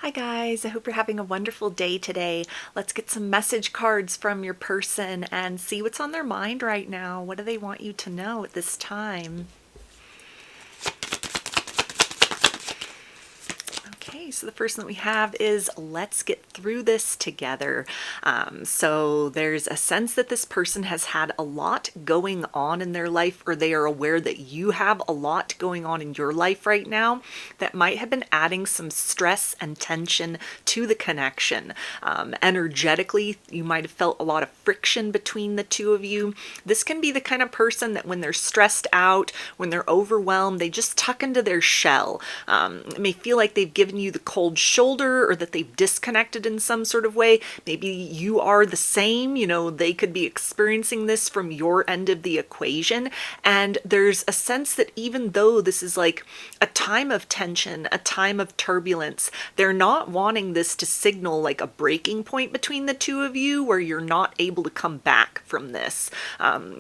Hi guys, I hope you're having a wonderful day today. Let's get some message cards from your person and see what's on their mind right now. What do they want you to know at this time? Okay, so the first one that we have is let's get through this together. So there's a sense that this person has had a lot going on in their life, or they are aware that you have a lot going on in your life right now that might have been adding some stress and tension to the connection. Energetically, you might have felt a lot of friction between the two of you. This can be the kind of person that when they're stressed out, when they're overwhelmed, they just tuck into their shell. It may feel like they've given you the cold shoulder or that they've disconnected in some sort of way. Maybe you are the same, they could be experiencing this from your end of the equation. And there's a sense that even though this is like a time of tension, a time of turbulence, they're not wanting this to signal like a breaking point between the two of you where you're not able to come back from this.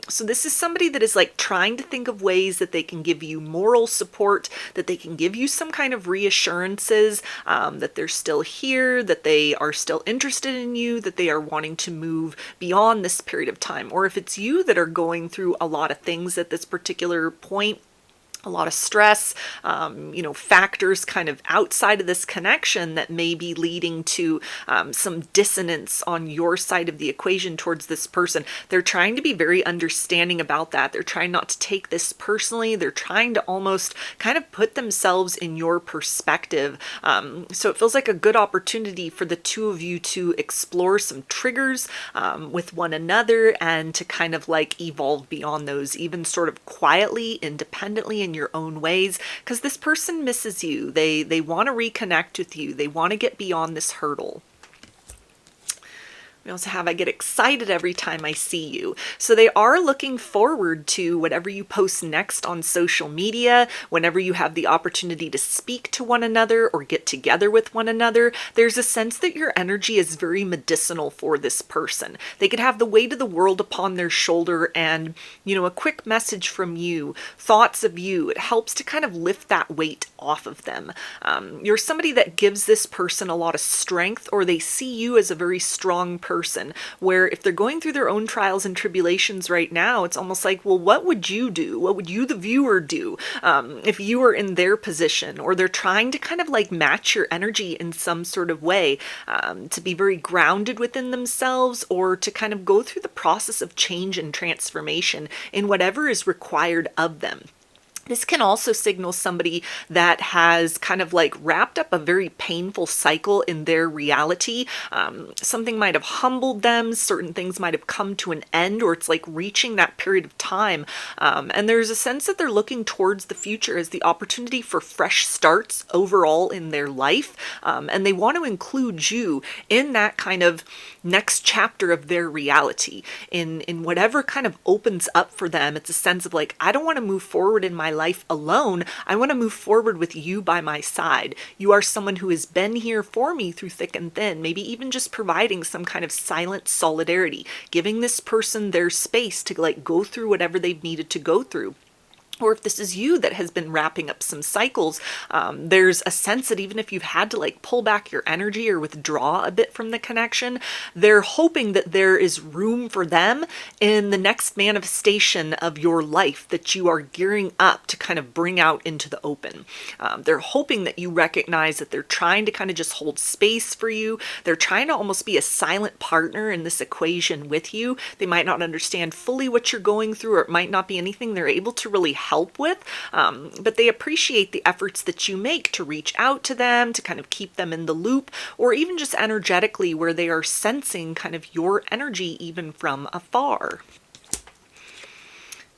So this is somebody that is like trying to think of ways that they can give you moral support, that they can give you some kind of reassurances that they're still here, that they are still interested in you, that they are wanting to move beyond this period of time. Or if it's you that are going through a lot of things at this particular point, a lot of stress, factors kind of outside of this connection that may be leading to some dissonance on your side of the equation towards this person. They're trying to be very understanding about that. They're trying not to take this personally. They're trying to almost kind of put themselves in your perspective. So it feels like a good opportunity for the two of you to explore some triggers with one another and to kind of like evolve beyond those, even sort of quietly, independently, in your own ways, because this person misses you. They want to reconnect with you. They want to get beyond this hurdle. We also have, I get excited every time I see you. So they are looking forward to whatever you post next on social media, whenever you have the opportunity to speak to one another or get together with one another. There's a sense that your energy is very medicinal for this person. They could have the weight of the world upon their shoulder and, a quick message from you, thoughts of you. It helps to kind of lift that weight off of them. You're somebody that gives this person a lot of strength, or they see you as a very strong person, where if they're going through their own trials and tribulations right now, it's almost like, well, what would you do? What would you, the viewer, do if you were in their position? Or they're trying to kind of like match your energy in some sort of way, to be very grounded within themselves, or to kind of go through the process of change and transformation in whatever is required of them. This can also signal somebody that has kind of like wrapped up a very painful cycle in their reality. Something might have humbled them. Certain things might have come to an end, or it's like reaching that period of time. And there's a sense that they're looking towards the future as the opportunity for fresh starts overall in their life. And they want to include you in that kind of next chapter of their reality, in whatever kind of opens up for them. It's a sense of like, I don't want to move forward in my life alone. I want to move forward with you by my side. You are someone who has been here for me through thick and thin, maybe even just providing some kind of silent solidarity, giving this person their space to like go through whatever they've needed to go through. Or if this is you that has been wrapping up some cycles, there's a sense that even if you've had to like pull back your energy or withdraw a bit from the connection, they're hoping that there is room for them in the next manifestation of your life that you are gearing up to kind of bring out into the open. They're hoping that you recognize that they're trying to kind of just hold space for you. They're trying to almost be a silent partner in this equation with you. They might not understand fully what you're going through, or it might not be anything they're able to really help with, but they appreciate the efforts that you make to reach out to them, to kind of keep them in the loop, or even just energetically where they are sensing kind of your energy even from afar.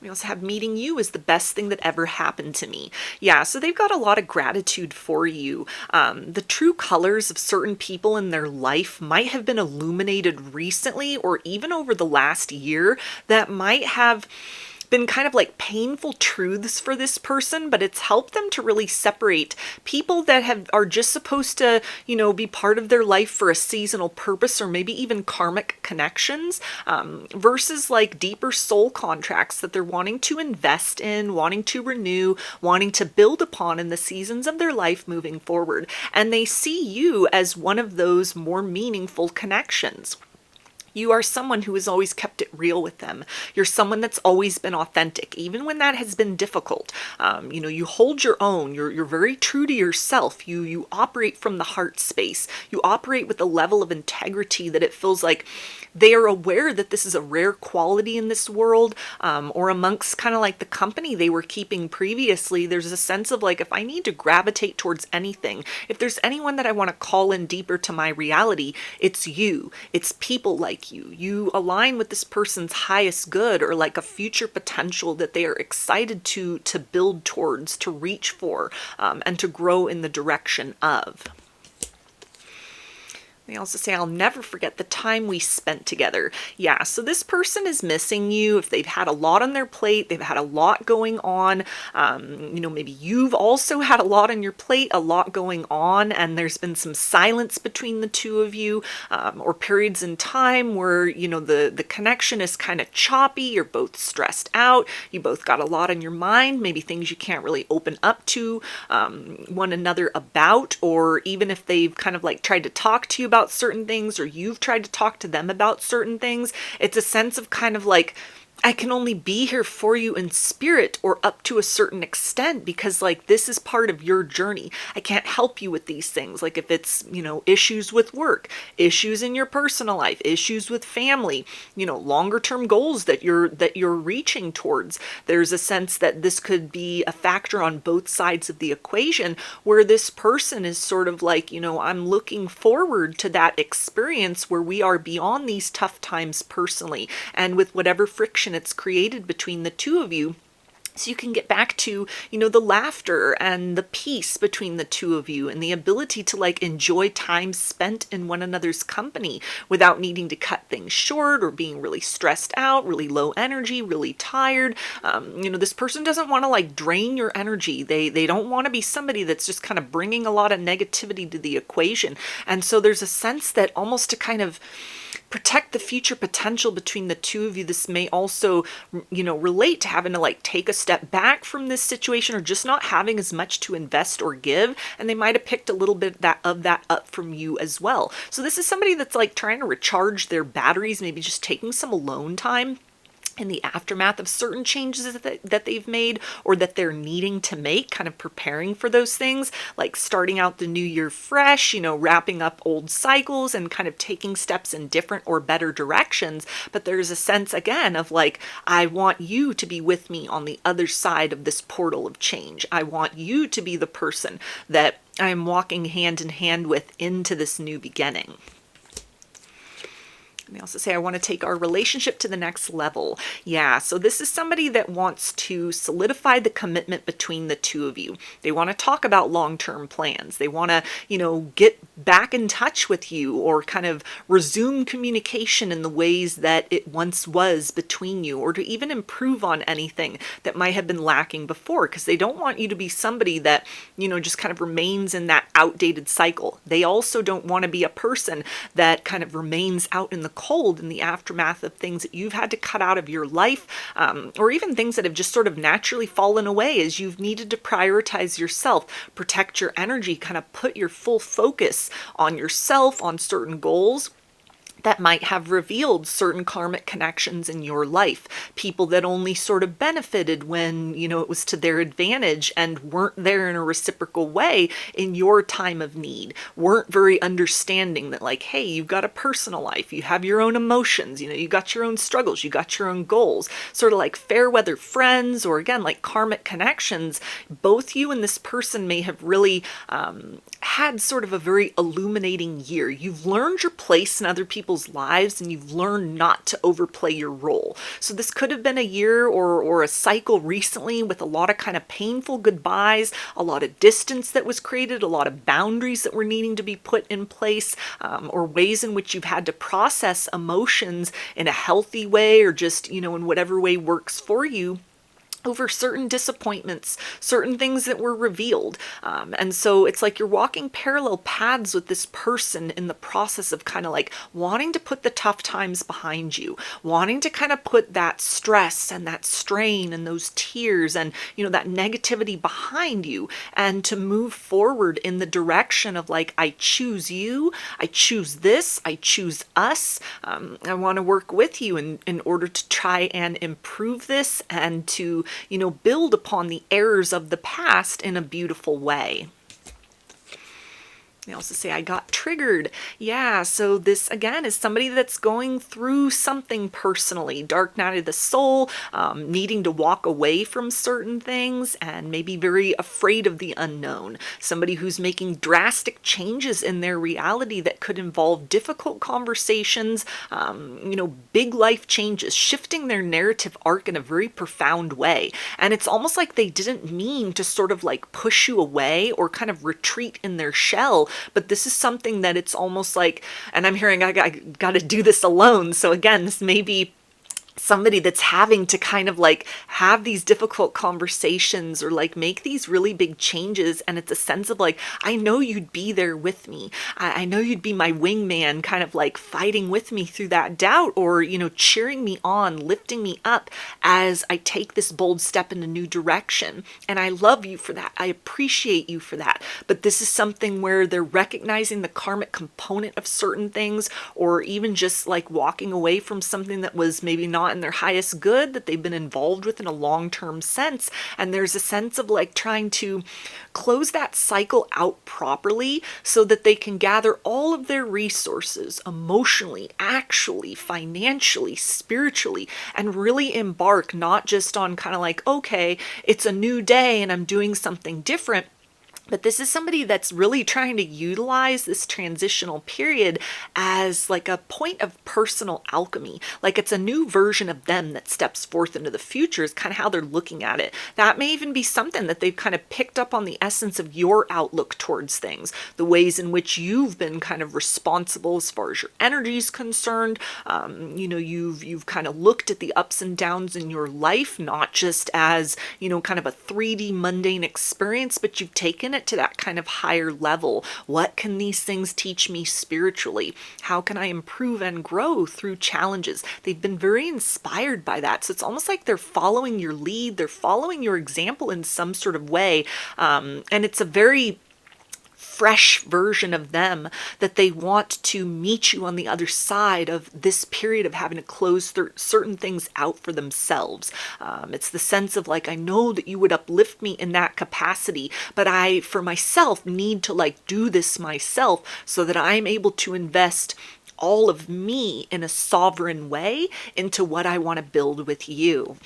We also have meeting you is the best thing that ever happened to me. Yeah, so they've got a lot of gratitude for you. The true colors of certain people in their life might have been illuminated recently or even over the last year that might have been kind of like painful truths for this person, but it's helped them to really separate people that are just supposed to, be part of their life for a seasonal purpose, or maybe even karmic connections, versus like deeper soul contracts that they're wanting to invest in, wanting to renew, wanting to build upon in the seasons of their life moving forward. And they see you as one of those more meaningful connections. You are someone who has always kept it real with them. You're someone that's always been authentic, even when that has been difficult. You hold your own. You're very true to yourself. You operate from the heart space. You operate with a level of integrity that it feels like they are aware that this is a rare quality in this world, or amongst kind of like the company they were keeping previously. There's a sense of like, if I need to gravitate towards anything, if there's anyone that I want to call in deeper to my reality, it's you. It's people like you. You align with this person's highest good, or like a future potential that they are excited to build towards, to reach for, and to grow in the direction of. They also say, I'll never forget the time we spent together. Yeah, so this person is missing you. If they've had a lot on their plate, they've had a lot going on. Maybe you've also had a lot on your plate, a lot going on, and there's been some silence between the two of you, or periods in time where, the connection is kind of choppy. You're both stressed out. You both got a lot on your mind, maybe things you can't really open up to one another about, or even if they've kind of like tried to talk to you about certain things, or you've tried to talk to them about certain things. It's a sense of kind of like, I can only be here for you in spirit, or up to a certain extent, because like this is part of your journey. I can't help you with these things. Like if it's, issues with work, issues in your personal life, issues with family, longer term goals that you're reaching towards. There's a sense that this could be a factor on both sides of the equation, where this person is sort of like, I'm looking forward to that experience where we are beyond these tough times personally, and with whatever friction it's created between the two of you, so you can get back to, the laughter and the peace between the two of you, and the ability to like enjoy time spent in one another's company without needing to cut things short, or being really stressed out, really low energy, really tired. This person doesn't want to like drain your energy. They don't want to be somebody that's just kind of bringing a lot of negativity to the equation. And so there's a sense that almost to kind of protect the future potential between the two of you, this may also, relate to having to like take a step back from this situation, or just not having as much to invest or give. And they might have picked a little bit of that up from you as well. So this is somebody that's like trying to recharge their batteries, maybe just taking some alone time in the aftermath of certain changes that they've made, or that they're needing to make, kind of preparing for those things, like starting out the new year fresh, wrapping up old cycles and kind of taking steps in different or better directions. But there's a sense again of like, I want you to be with me on the other side of this portal of change. I want you to be the person that I'm walking hand in hand with into this new beginning. And they also say, I want to take our relationship to the next level. Yeah, so this is somebody that wants to solidify the commitment between the two of you. They want to talk about long-term plans. They want to, get back in touch with you, or kind of resume communication in the ways that it once was between you, or to even improve on anything that might have been lacking before, because they don't want you to be somebody that, just kind of remains in that outdated cycle. They also don't want to be a person that kind of remains out in the cold in the aftermath of things that you've had to cut out of your life, or even things that have just sort of naturally fallen away as you've needed to prioritize yourself, protect your energy, kind of put your full focus on yourself, on certain goals that might have revealed certain karmic connections in your life. People that only sort of benefited when, it was to their advantage, and weren't there in a reciprocal way in your time of need. Weren't very understanding that like, hey, you've got a personal life, you have your own emotions, you got your own struggles, you got your own goals. Sort of like fair weather friends, or again, like karmic connections. Both you and this person may have really had sort of a very illuminating year. You've learned your place in other people's lives, and you've learned not to overplay your role. So this could have been a year or a cycle recently with a lot of kind of painful goodbyes, a lot of distance that was created, a lot of boundaries that were needing to be put in place, or ways in which you've had to process emotions in a healthy way, or just, in whatever way works for you, over certain disappointments, certain things that were revealed. And so it's like you're walking parallel paths with this person in the process of kind of like wanting to put the tough times behind you, wanting to kind of put that stress and that strain and those tears and, that negativity behind you, and to move forward in the direction of like, I choose you, I choose this, I choose us. I want to work with you in order to try and improve this, and to build upon the errors of the past in a beautiful way. They also say, I got triggered. Yeah, so this, again, is somebody that's going through something personally. Dark night of the soul, needing to walk away from certain things, and maybe very afraid of the unknown. Somebody who's making drastic changes in their reality that could involve difficult conversations, big life changes, shifting their narrative arc in a very profound way. And it's almost like they didn't mean to sort of like push you away or kind of retreat in their shell. But this is something that it's almost like, and I'm hearing I got to do this alone. So again, this may be somebody that's having to kind of like have these difficult conversations, or like make these really big changes, and it's a sense of like, I know you'd be there with me. I know you'd be my wingman, kind of like fighting with me through that doubt, or cheering me on, lifting me up as I take this bold step in a new direction. And I love you for that. I appreciate you for that. But this is something where they're recognizing the karmic component of certain things, or even just like walking away from something that was maybe not in their highest good, that they've been involved with in a long-term sense. And there's a sense of like trying to close that cycle out properly, so that they can gather all of their resources emotionally, actually, financially, spiritually, and really embark not just on kind of like, okay, it's a new day and I'm doing something different. But this is somebody that's really trying to utilize this transitional period as like a point of personal alchemy. Like it's a new version of them that steps forth into the future, is kind of how they're looking at it. That may even be something that they've kind of picked up on the essence of your outlook towards things, the ways in which you've been kind of responsible as far as your energy is concerned. You've kind of looked at the ups and downs in your life, not just as, kind of a 3D mundane experience, but you've taken it to that kind of higher level. What can these things teach me spiritually? How can I improve and grow through challenges? They've been very inspired by that. So it's almost like they're following your lead. They're following your example in some sort of way. And it's a very fresh version of them that they want to meet you on the other side of this period of having to close certain things out for themselves. It's the sense of like, I know that you would uplift me in that capacity, but I, for myself, need to like do this myself, so that I'm able to invest all of me in a sovereign way into what I want to build with you.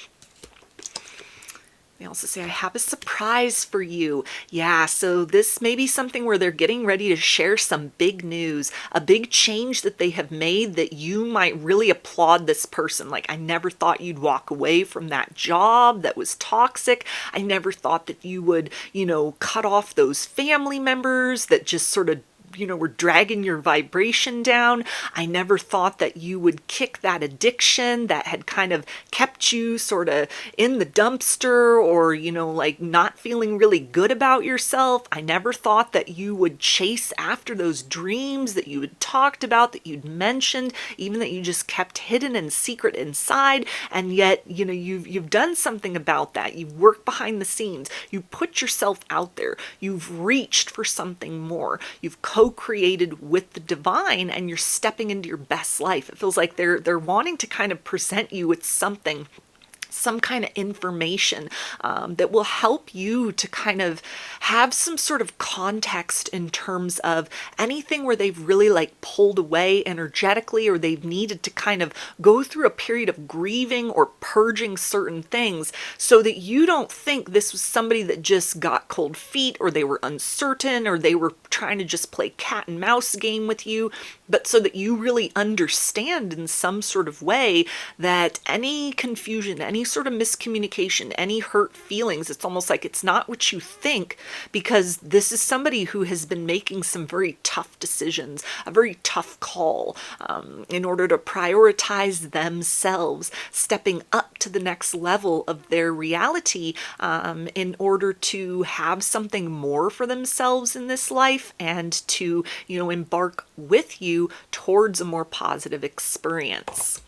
They also say, I have a surprise for you. Yeah, so this may be something where they're getting ready to share some big news, a big change that they have made that you might really applaud this person. Like, I never thought you'd walk away from that job that was toxic. I never thought that you would, cut off those family members that just sort of were dragging your vibration down. I never thought that you would kick that addiction that had kind of kept you sort of in the dumpster, or, like not feeling really good about yourself. I never thought that you would chase after those dreams that you had talked about, that you'd mentioned, even that you just kept hidden and secret inside. And yet, you've done something about that. You've worked behind the scenes. You put yourself out there. You've reached for something more. You've co-created with the divine, and you're stepping into your best life. It feels like they're wanting to kind of present you with something some kind of information that will help you to kind of have some sort of context in terms of anything where they've really like pulled away energetically, or they've needed to kind of go through a period of grieving or purging certain things, so that you don't think this was somebody that just got cold feet, or they were uncertain, or they were trying to just play cat and mouse game with you, but so that you really understand in some sort of way that any confusion, any sort of miscommunication, any hurt feelings, it's almost like it's not what you think, because this is somebody who has been making some very tough decisions, a very tough call, in order to prioritize themselves, stepping up to the next level of their reality, in order to have something more for themselves in this life, and to, embark with you towards a more positive experience.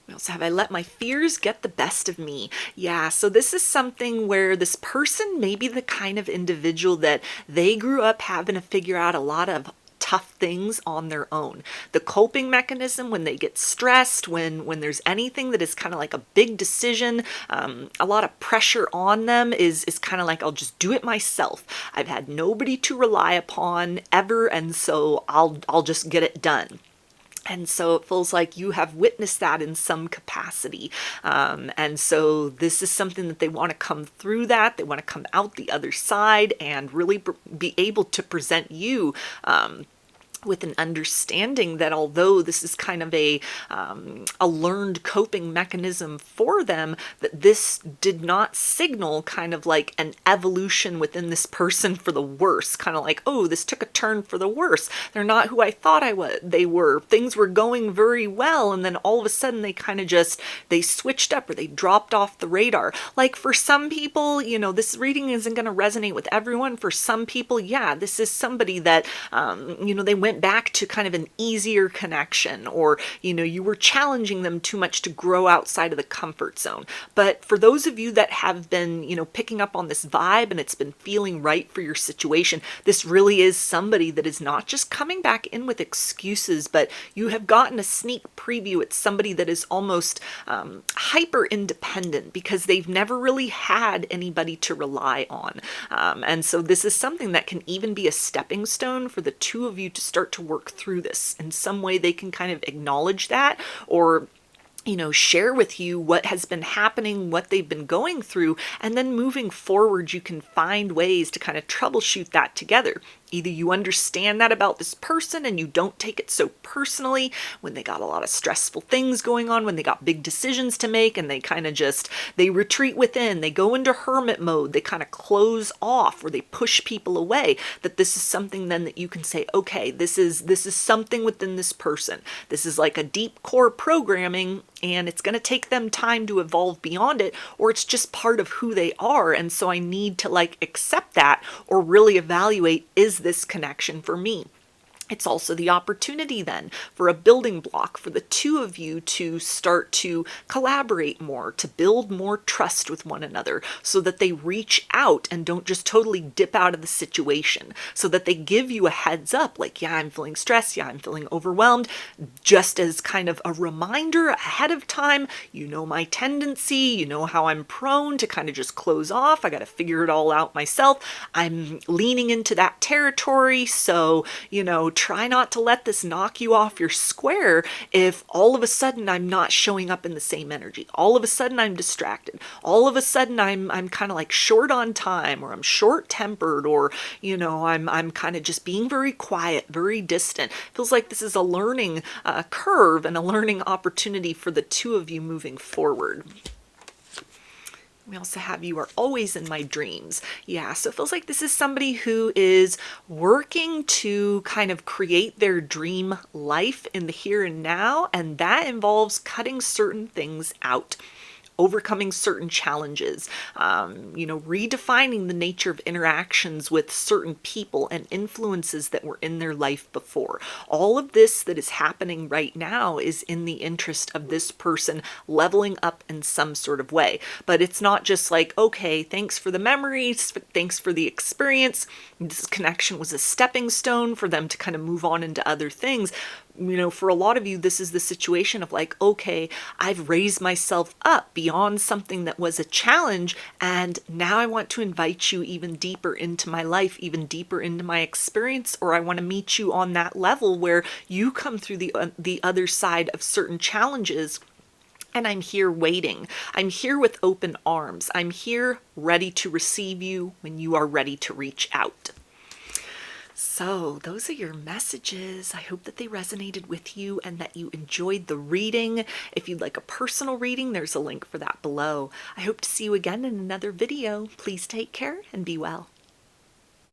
We also have, I let my fears get the best of me. Yeah, so this is something where this person may be the kind of individual that they grew up having to figure out a lot of tough things on their own. The coping mechanism when they get stressed, when there's anything that is kind of like a big decision, a lot of pressure on them is kind of like, I'll just do it myself. I've had nobody to rely upon ever, and so I'll just get it done. And so it feels like you have witnessed that in some capacity. And so this is something that they want to come through that. They want to come out the other side and really be able to present you with an understanding that although this is kind of a learned coping mechanism for them, that this did not signal kind of like an evolution within this person for the worse. Kind of like, oh, this took a turn for the worse. They're not who I thought they were. Things were going very well, and then all of a sudden they kind of just, they switched up, or they dropped off the radar. Like for some people, this reading isn't going to resonate with everyone. For some people, yeah, this is somebody that, they went back to kind of an easier connection, or you were challenging them too much to grow outside of the comfort zone. But for those of you that have been picking up on this vibe, and it's been feeling right for your situation, this really is somebody that is not just coming back in with excuses, but you have gotten a sneak preview. It's somebody that is almost hyper independent, because they've never really had anybody to rely on, and so this is something that can even be a stepping stone for the two of you to start to work through this. In some way they can kind of acknowledge that, or share with you what has been happening, what they've been going through, and then moving forward you can find ways to kind of troubleshoot that together. Either you understand that about this person and you don't take it so personally when they got a lot of stressful things going on, when they got big decisions to make, and they kind of just, they retreat within, they go into hermit mode, they kind of close off, or they push people away, that this is something then that you can say, okay, this is something within this person. This is like a deep core programming, and it's going to take them time to evolve beyond it, or it's just part of who they are. And so I need to like accept that, or really evaluate, is this connection for me? It's also the opportunity then for a building block for the two of you to start to collaborate more, to build more trust with one another, so that they reach out and don't just totally dip out of the situation, so that they give you a heads up, like, yeah, I'm feeling stressed, yeah, I'm feeling overwhelmed, just as kind of a reminder ahead of time. My tendency, how I'm prone to kind of just close off. I got to figure it all out myself. I'm leaning into that territory, so, try not to let this knock you off your square if all of a sudden I'm not showing up in the same energy. All of a sudden I'm distracted. All of a sudden I'm kind of like short on time, or I'm short-tempered, or I'm kind of just being very quiet, very distant. Feels like this is a learning curve and a learning opportunity for the two of you moving forward. We also have, you are always in my dreams. Yeah, so it feels like this is somebody who is working to kind of create their dream life in the here and now, and that involves cutting certain things out, overcoming certain challenges, redefining the nature of interactions with certain people and influences that were in their life before. All of this that is happening right now is in the interest of this person leveling up in some sort of way. But it's not just like, okay, thanks for the memories, thanks for the experience. This connection was a stepping stone for them to kind of move on into other things. for a lot of you, this is the situation of like, okay, I've raised myself up beyond something that was a challenge, and now I want to invite you even deeper into my life, even deeper into my experience, or I want to meet you on that level where you come through the other side of certain challenges. And I'm here waiting. I'm here with open arms. I'm here ready to receive you when you are ready to reach out. So those are your messages. I hope that they resonated with you and that you enjoyed the reading. If you'd like a personal reading, there's a link for that below. I hope to see you again in another video. Please take care and be well.